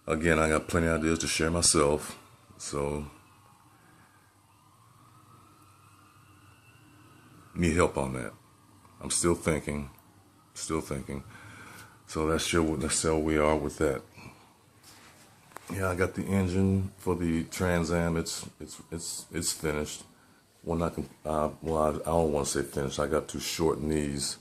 again, I got plenty of ideas to share myself, so need help on that. I'm still thinking. So that's where we are with that. Yeah, I got the engine for the Trans Am. It's finished. Well, I don't want to say finished. I got to shorten these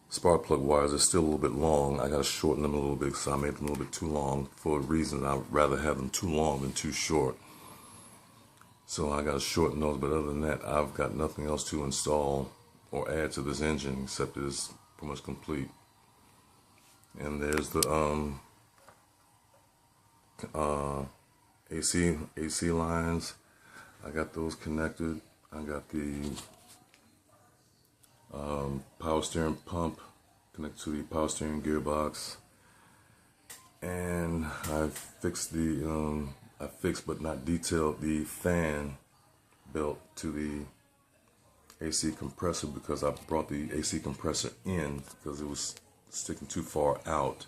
spark plug wires. They're still a little bit long. I got to shorten them a little bit because I made them a little bit too long for a reason. I'd rather have them too long than too short. So I got to shorten those. But other than that, I've got nothing else to install or add to this engine except it's pretty much complete. And there's the AC lines. I got those connected. I got the power steering pump connected to the power steering gearbox, and I fixed the I fixed but not detailed the fan belt to the AC compressor because I brought the AC compressor in because it was sticking too far out,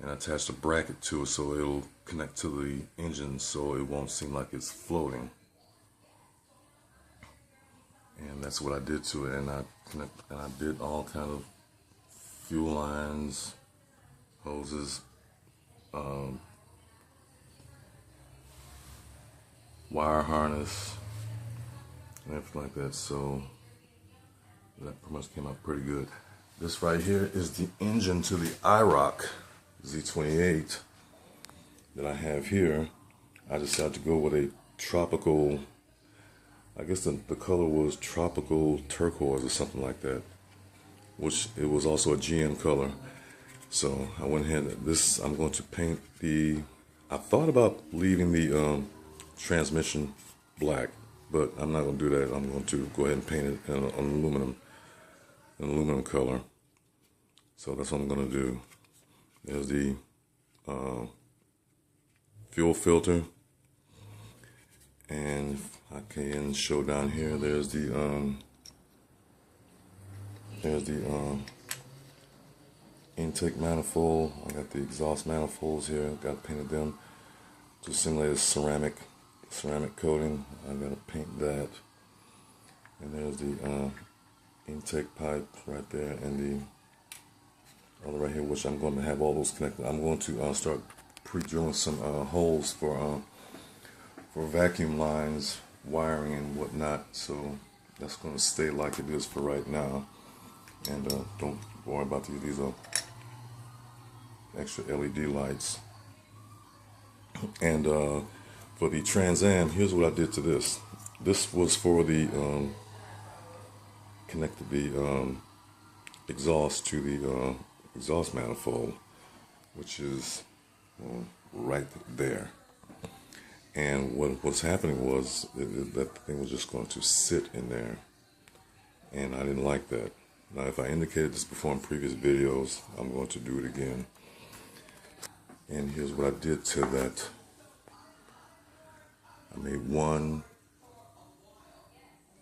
and I attached a bracket to it so it'll connect to the engine so it won't seem like it's floating. And that's what I did to it, and I did all kind of fuel lines, hoses, wire harness, and everything like that. So that pretty much came out pretty good. This right here is the engine to the IROC Z28 that I have here. I decided to go with a tropical, I guess the color was tropical turquoise or something like that, which it was also a GM color. So I went ahead and I'm going to paint I thought about leaving the transmission black, but I'm not going to do that. I'm going to go ahead and paint it in an aluminum color. So that's what I'm going to do. There's the fuel filter, and I can show down here. There's the intake manifold. I got the exhaust manifolds here. Got painted them to simulate a ceramic coating. I gotta paint that. And there's the intake pipe right there, and the other right here, which I'm going to have all those connected. I'm going to start pre-drilling some holes for vacuum lines, wiring and whatnot. So that's going to stay like it is for right now. And don't worry about these are extra LED lights. And for the Trans Am, here's what I did to this. This was for the connected the exhaust to the exhaust manifold, which is right there. And what was happening was that thing was just going to sit in there, and I didn't like that. Now, if I indicated this before in previous videos, I'm going to do it again. And here's what I did to that. I made one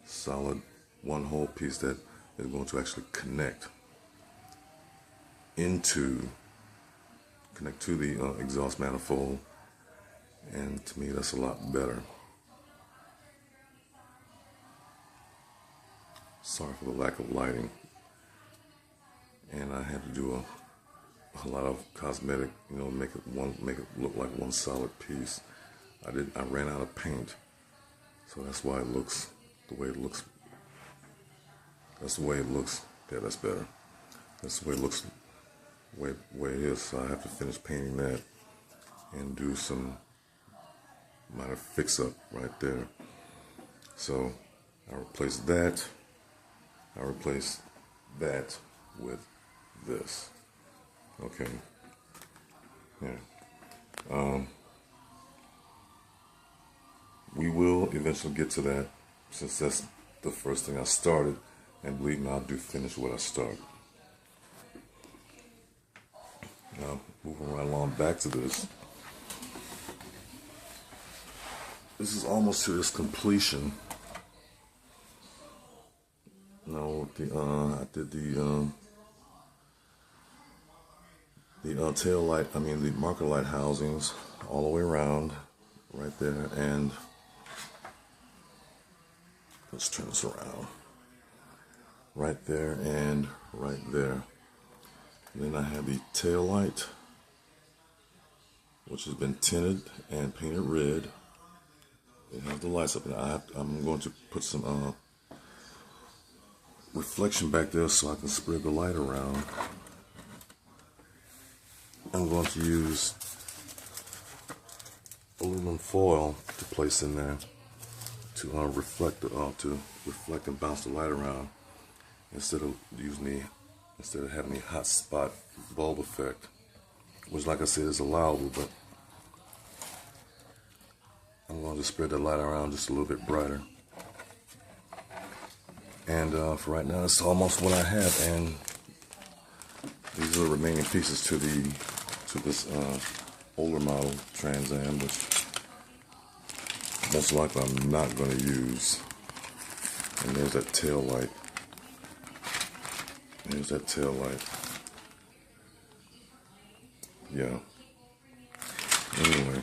solid, one whole piece that is going to actually connect to the exhaust manifold, and to me that's a lot better. Sorry for the lack of lighting. And I had to do a lot of cosmetic, make it look like one solid piece. I ran out of paint, so that's why it looks the way it looks. That's the way it looks. Yeah, that's better. That's the way it looks. Way it is. So I have to finish painting that and do some minor fix up right there. So I replaced that. I replaced that with this. Okay. Yeah. We will eventually get to that, since that's the first thing I started, and believe me, I'll finish what I start. Now, moving right along back to this. This is almost to its completion. Now, I did the the tail light, the marker light housings all the way around right there, and let's turn this around right there and right there. And then I have the tail light, which has been tinted and painted red. It has the lights up, and I'm going to put some reflection back there so I can spread the light around. I'm going to use aluminum foil to place in there to reflect and bounce the light around instead of having the hot spot bulb effect, which, like I said, is allowable, but I'm going to spread the light around just a little bit brighter. And for right now, that's almost what I have, and these are the remaining pieces to this older model Trans Am, which most likely I'm not going to use. And there's that tail light. There's that tail light. Yeah. Anyway,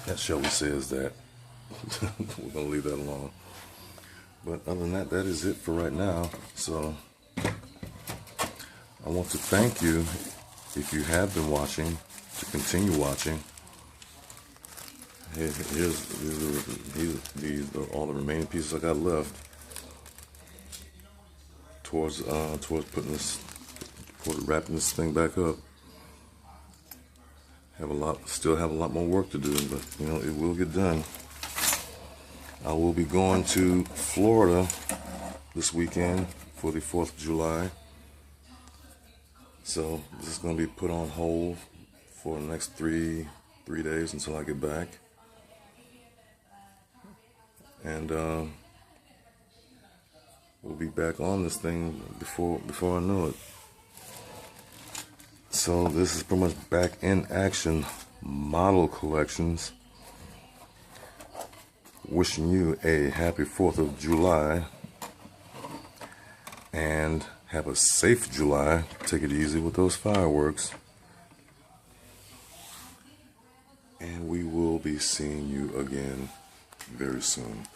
that shall we say is that. We're going to leave that alone. But other than that, that is it for right now. So I want to thank you if you have been watching, to continue watching. These are all the remaining pieces I got left towards wrapping this thing back up. Still have a lot more work to do, but it will get done. I will be going to Florida this weekend for the 4th of July. So this is going to be put on hold for the next three days until I get back. And we'll be back on this thing before I know it. So this is pretty much back in action model collections. Wishing you a happy 4th of July, and have a safe July. Take it easy with those fireworks. And we will be seeing you again very soon.